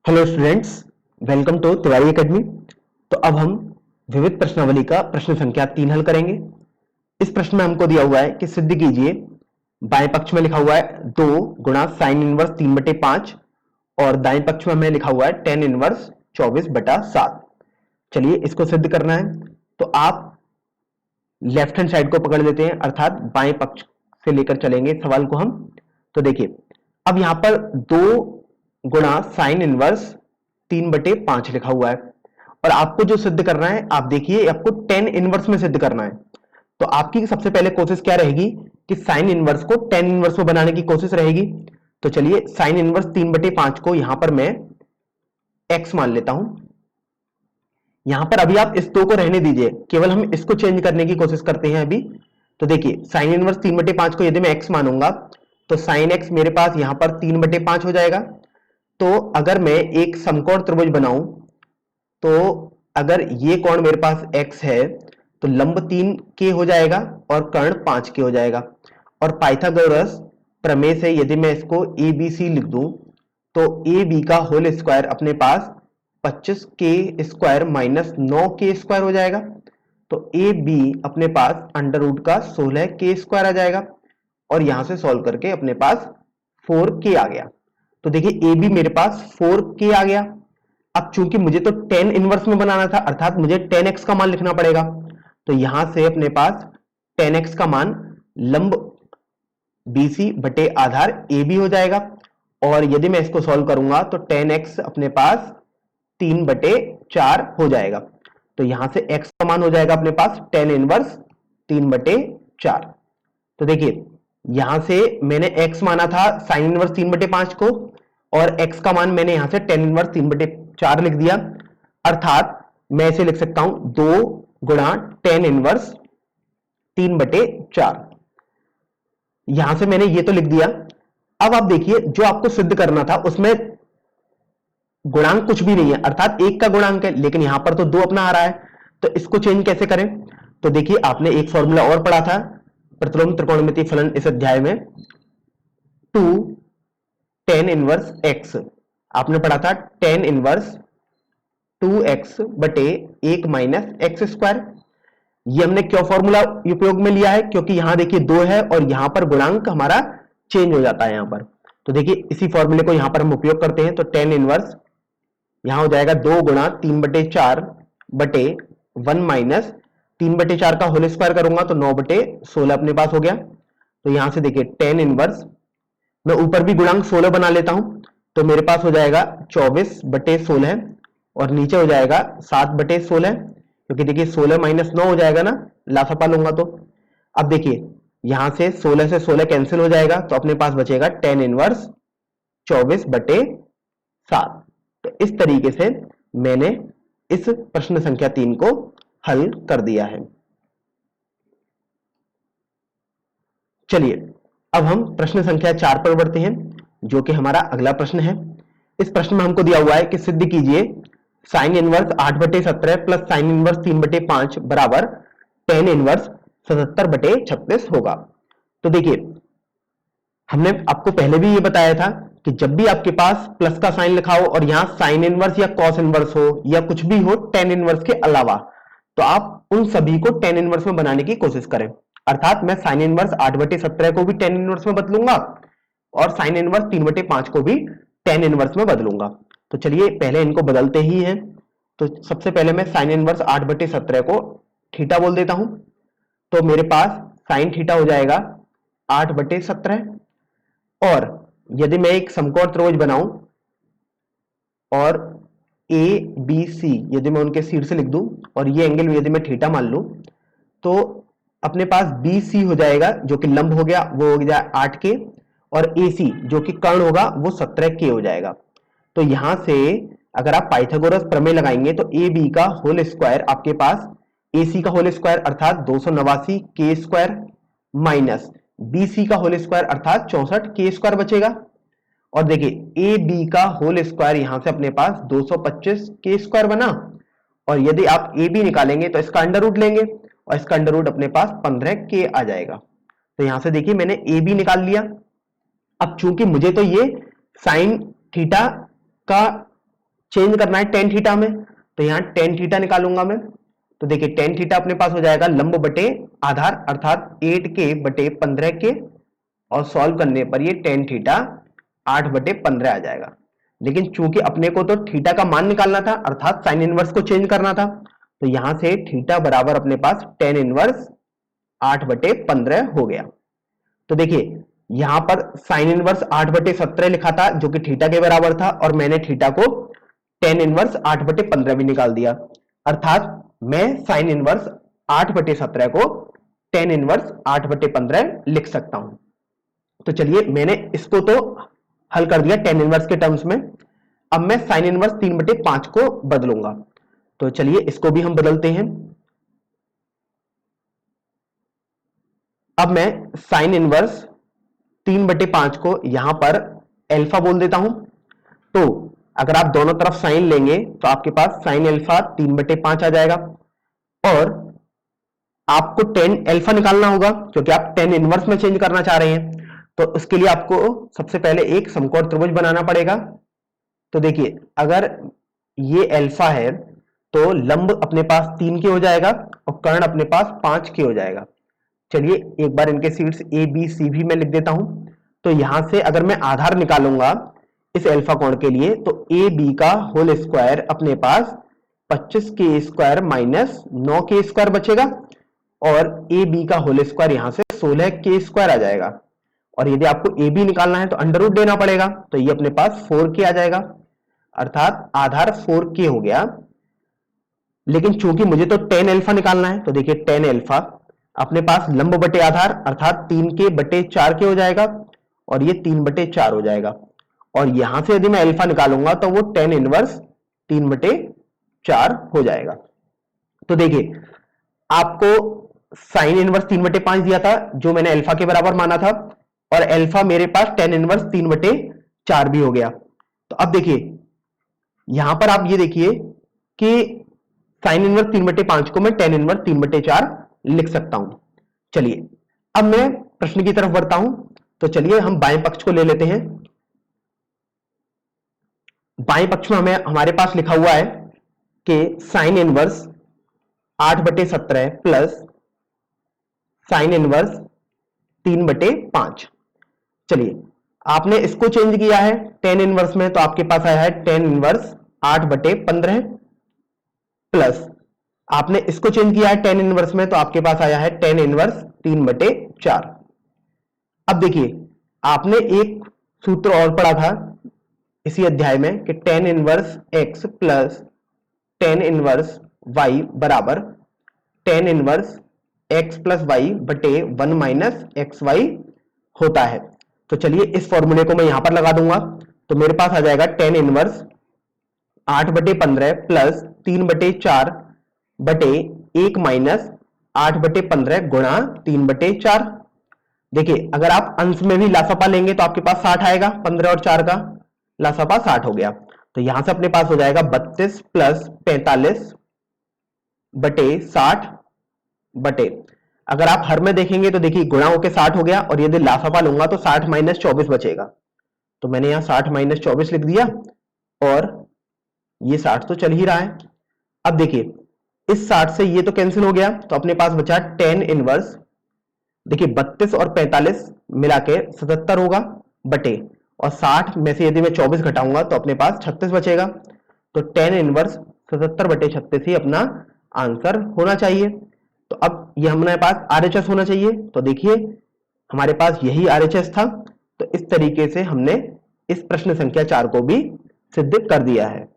Hello students, welcome to Tiwari academy. तो अब हम विविध प्रश्नावली का प्रश्न संख्या 3 हल करेंगे। इस प्रश्न में हमको दिया हुआ है कि सिद्ध कीजिए, बाएं पक्ष में लिखा हुआ है 2 गुणा साइन इनवर्स 3/5 और दाएं पक्ष में हमें लिखा हुआ है टेन इनवर्स 24/7। चलिए इसको सिद्ध करना है। तो आप लेफ्ट हैंड साइड को पकड़ लेते हैं, अर्थात बाएं पक्ष से लेकर चलेंगे सवाल को हम। तो देखिए, अब यहां पर 2 गुणा साइन इनवर्स 3/5 लिखा हुआ है और आपको जो सिद्ध करना है, आप देखिए आपको टेन इनवर्स में सिद्ध करना है। तो आपकी सबसे पहले कोशिश क्या रहेगी कि साइन इनवर्स को टेन इनवर्स में बनाने की कोशिश रहेगी। तो चलिए साइन इनवर्स 3/5 को यहां पर मैं x मान लेता हूं। यहां पर अभी आप इस 2 को रहने दीजिए, केवल हम इसको चेंज करने की कोशिश करते हैं अभी। तो देखिए साइन इनवर्स 3/5 को यदि मैं x मानूंगा तो साइन x मेरे पास यहां पर 3/5 हो जाएगा। तो अगर मैं एक समकोण त्रिभुज बनाऊं तो अगर ये कोण मेरे पास x है तो लंब 3k हो जाएगा और कर्ण 5k हो जाएगा। और पाइथागोरस प्रमेय से यदि मैं इसको ABC लिख दूं तो AB का होल स्क्वायर अपने पास 25k² माइनस 9k² हो जाएगा। तो AB अपने पास अंडर रूट का 16k² आ जाएगा और यहां से सॉल्व करके अपने पास 4k आ गया। तो देखिए AB मेरे पास 4k आ गया। अब चूंकि मुझे तो 10 इनवर्स में बनाना था, अर्थात मुझे 10x का मान लिखना पड़ेगा। तो यहां से अपने पास 10x का मान लंब BC बटे आधार AB हो जाएगा। और यदि मैं इसको सॉल्व करूंगा तो 10x अपने पास 3/4 हो जाएगा। तो यहां से x का मान हो जाएगा अपने पास 10 इनवर्स 3/4। तो देखिए यहां से मैंने x माना था साइन इनवर्स 3/5 को और x का मान मैंने यहां से 10 इनवर्स 3/4 लिख दिया। अर्थात मैं इसे लिख सकता हूं 2 गुणा 10 इनवर्स 3/4। यहां से मैंने ये तो लिख दिया। अब आप देखिए जो आपको सिद्ध करना था उसमें गुणांक कुछ भी नहीं है, अर्थात एक का गुणांक है, लेकिन यहां पर तो 2 अपना आ रहा है। तो इसको चेंज कैसे करें? तो देखिए आपने एक फॉर्मूला और पढ़ा था प्रतिलोम त्रिकोणमितीय फलन इस अध्याय में, 2 10 इनवर्स x। आपने पढ़ा था 10 इनवर्स 2x बटे 1 माइनस x²। ये हमने क्यों फॉर्मूला उपयोग में लिया है? क्योंकि यहां देखिए 2 है और यहां पर गुणांक हमारा चेंज हो जाता है यहां पर। तो देखिए इसी फॉर्मूले को यहां पर हम उपयोग करते हैं। तो 10 इनवर्स यहां हो जाएगा 2 गुणा 3/4 बटे 1 माइनस 3/4 का होल स्क्वायर करूंगा तो 9/16 अपने पास हो गया। तो यहां से देखिए 10 इनवर्स, मैं ऊपर भी गुणांक 16 बना लेता हूं तो मेरे पास हो जाएगा 24/16 और नीचे हो जाएगा 7/16, क्योंकि देखिए 16 माइनस 9 हो जाएगा ना, लासापा लूंगा तो। अब देखिए यहां से 16 से 16 कैंसिल हो जाएगा तो अपने पास बचेगा 10 इनवर्स 24/7। तो इस तरीके से मैंने इस प्रश्न संख्या 3 को हल कर दिया है। चलिए अब हम प्रश्न संख्या 4 पर बढ़ते हैं, जो कि हमारा अगला प्रश्न है। इस प्रश्न में हमको दिया हुआ है कि सिद्ध कीजिए sine inverse 8/17 plus sine inverse 3/5 बराबर 10 इनवर्स 77/36 होगा। तो देखिए हमने आपको पहले भी ये बताया था कि जब भी आपके पास प्लस का साइन लिखा हो और यहां साइन इनवर्स या कॉस इनवर्स हो या कुछ भी हो 10 इनवर्स के अलावा, तो आप उन सभी को 10 इनवर्स में बनाने की कोशिश करें। अर्थात मैं साइन इनवर्स 8/17 को भी 10 इनवर्स में बदलूंगा और साइन इनवर्स 3/5 को भी 10 इनवर्स में बदलूंगा। तो चलिए पहले इनको बदलते ही हैं। तो सबसे पहले मैं साइन इनवर्स 8/17 को थीटा बोल देता हूं। तो मेरे पास साइन थीटा हो जाएगा 8/17। और यदि मैं एक समकोण त्रिभुज बनाऊं और ए बी सी यदि मैं उनके शीर्ष लिख दूं और ये एंगल यदि मैं थीटा मान लूं तो अपने पास बी सी हो जाएगा जो कि लंब हो गया, वो हो गया 8k, और ए सी जो कि कर्ण होगा वो 17k हो जाएगा। तो यहां से अगर आप पाइथागोरस प्रमेय लगाएंगे तो ए बी का होल स्क्वायर आपके पास ए सी का होल स्क्वायर अर्थात 289k² माइनस बीसी का होल स्क्वायर अर्थात 64k² बचेगा। और देखिए ए बी का होल स्क्वायर यहां से अपने पास 225k² बना, और यदि आप ए बी निकालेंगे तो इसका अंडर रूट लेंगे और इसका अंडर रूट अपने पास 15k आ जाएगा। तो यहां से देखिए मैंने ए बी निकाल लिया। अब चूंकि मुझे तो ये साइन थीटा का चेंज करना है टेन थीटा में, तो यहाँ टेन थीटा निकालूंगा मैं। तो देखिए टेन थीटा अपने पास हो जाएगा लंब बटे आधार अर्थात 8k बटे 15k, और सॉल्व करने पर ये टेन थीटा 8 बटे 15 आ जाएगा। लेकिन चूंकि अपने को तो थीटा का मान निकालना था अर्थात साइन इनवर्स को चेंज करना था, तो यहां से थीटा बराबर अपने पास टेन इनवर्स 8 बटे 15 हो गया। तो देखिए यहां पर साइन इनवर्स 8 बटे 17 लिखा था जो कि थीटा के बराबर था, और मैंने थीटा को टेन इनवर्स 8 बटे 15 भी निकाल दिया, अर्थात मैं साइन इनवर्स 8 बटे 17 को टेन इनवर्स 8 बटे 15 लिख सकता हूं। तो चलिए मैंने इसको तो हल कर दिया टेन इनवर्स के टर्म्स में। अब मैं साइन इनवर्स 3 बटे 5 को बदलूंगा, तो चलिए इसको भी हम बदलते हैं। अब मैं साइन इनवर्स 3 बटे 5 को यहां पर एल्फा बोल देता हूं। तो अगर आप दोनों तरफ साइन लेंगे तो आपके पास साइन एल्फा 3 बटे 5 आ जाएगा, और आपको टेन एल्फा निकालना होगा क्योंकि आप टेन इनवर्स में चेंज करना चाह रहे हैं। तो उसके लिए आपको सबसे पहले एक समकोण त्रिभुज बनाना पड़ेगा। तो देखिए अगर ये एल्फा है तो लंब अपने पास 3 के हो जाएगा और कर्ण अपने पास 5 के हो जाएगा। चलिए एक बार इनके सीट्स ए बी सी भी मैं लिख देता हूं। तो यहां से अगर मैं आधार निकालूंगा इस एल्फा कोण के लिए, तो ए बी का होल स्क्वायर अपने पास 25 के स्क्वायर माइनस 9 के स्क्वायर बचेगा, और ए बी का होल स्क्वायर यहां से 16 के स्क्वायर आ जाएगा। और यदि आपको ए बी निकालना है तो अंडर रूट देना पड़ेगा, तो ये अपने पास 4k आ जाएगा, अर्थात आधार 4k हो गया। लेकिन चूंकि मुझे तो टेन एल्फा निकालना है, तो देखिए टेन एल्फा अपने पास लंब बटे आधार अर्थात 3k बटे 4k हो जाएगा, और ये 3 बटे 4 हो जाएगा। और यहां से यदि मैं एल्फा निकालूंगा तो वो टेन इनवर्स 3 बटे 4 हो जाएगा। तो देखिए आपको साइन इनवर्स 3 बटे 5 दिया था जो मैंने एल्फा के बराबर माना था, और एल्फा मेरे पास टेन इनवर्स 3 बटे 4 भी हो गया। तो अब देखिए यहां पर आप ये देखिए कि साइन इनवर्स 3 बटे 5 को मैं टेन इनवर्स 3 बटे 4 लिख सकता हूं। चलिए अब मैं प्रश्न की तरफ बढ़ता हूं। तो चलिए हम बाएं पक्ष को ले लेते हैं। बाएं पक्ष में हमारे पास लिखा हुआ है कि साइन इनवर्स 8 बटे 17 प्लस साइन इनवर्स 3 बटे 5। चलिए आपने इसको चेंज किया है टेन इनवर्स में, तो आपके पास आया है टेन इनवर्स 8 बटे 15 प्लस आपने इसको चेंज किया है टेन इनवर्स में, तो आपके पास आया है टेन इनवर्स 3 बटे 4। अब देखिए आपने एक सूत्र और पढ़ा था इसी अध्याय में कि tan inverse x plus tan inverse y बराबर tan inverse x plus y बटे 1 माइनस एक्स वाई होता है। तो चलिए इस फॉर्मूले को मैं यहां पर लगा दूंगा, तो मेरे पास आ जाएगा टेन इनवर्स 8 बटे 15 प्लस 3 बटे 4 बटे 1 माइनस 8 बटे 15 गुणा 3 बटे 4। देखिए अगर आप अंश में भी लासापा लेंगे तो आपके पास 60 आएगा, 15 और 4 का लासापा 60 हो गया। तो यहां से अपने पास हो जाएगा 32 प्लस 45 बटे 60 बटे, अगर आप हर में देखेंगे तो देखिए गुणा होके 60 हो गया, और यदि लासापा लूंगा तो 60 माइनस 24 बचेगा। तो मैंने यहां 60 माइनस 24 लिख दिया, और ये 60 तो चल ही रहा है। अब देखिए इस 60 से ये तो कैंसिल हो गया, तो अपने पास बचा टेन इनवर्स, देखिए 32 और 45 मिला के 77 होगा बटे, और 60 में से यदि मैं 24 घटाऊंगा तो अपने पास 36 बचेगा। तो टेन इनवर्स 77 बटे 36 ही अपना आंसर होना चाहिए। तो अब ये हमारे पास आरएचएस होना चाहिए, तो देखिए हमारे पास यही आरएचएस था। तो इस तरीके से हमने इस प्रश्न संख्या 4 को भी सिद्ध कर दिया है।